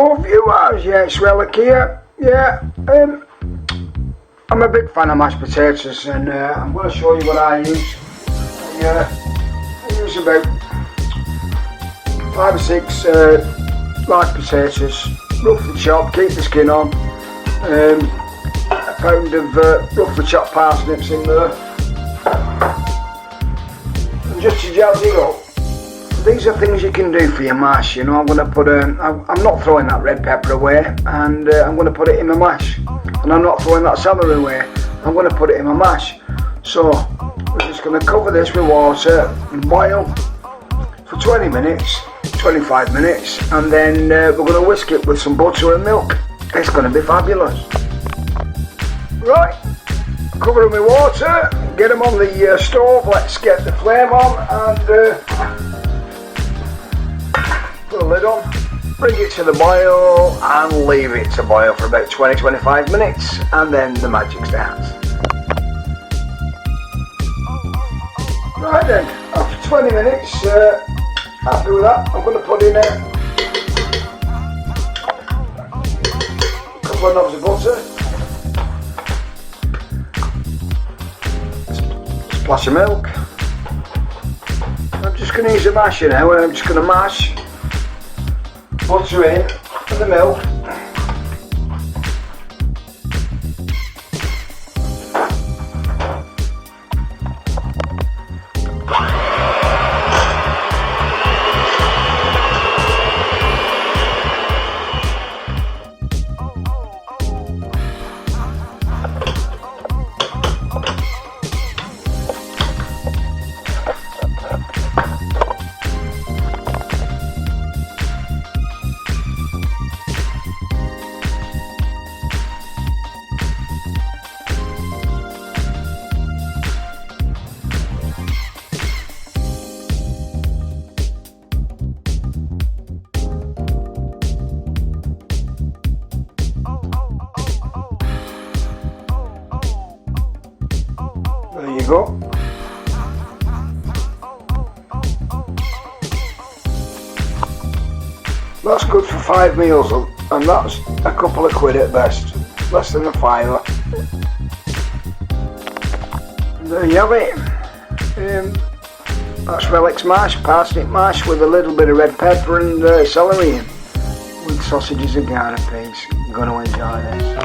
Hello viewers, yeah, it's Relic here. Yeah, I'm a big fan of mashed potatoes, and I'm going to show you what I use. I use about 5 or 6 large potatoes, roughly chopped, keep the skin on, a pound of roughly chopped parsnips in there, and just to jazz it up. These are things you can do for your mash. You know, I'm going to put I'm not throwing that red pepper away, and I'm going to put it in my mash. And I'm not throwing that celery away, I'm going to put it in my mash. So we're just going to cover this with water and boil for 20 minutes, 25 minutes, and then we're going to whisk it with some butter and milk. It's going to be fabulous. Right, cover them with water, get them on the stove. Let's get the flame on and put a lid on, bring it to the boil and leave it to boil for about 20-25 minutes, and then the magic starts. Right then, after 20 minutes, happy with that, I'm going to put in a couple of knobs of butter, a splash of milk. I'm just going to use a masher now, and I'm just going to mash butter in and the milk. There you go. That's good for 5 meals, and that's a couple of quid at best, less than a fiver. There you have it. That's Relic's mash, parsnip mash with a little bit of red pepper and celery in, with sausages and garlic peas. I'm going to enjoy this.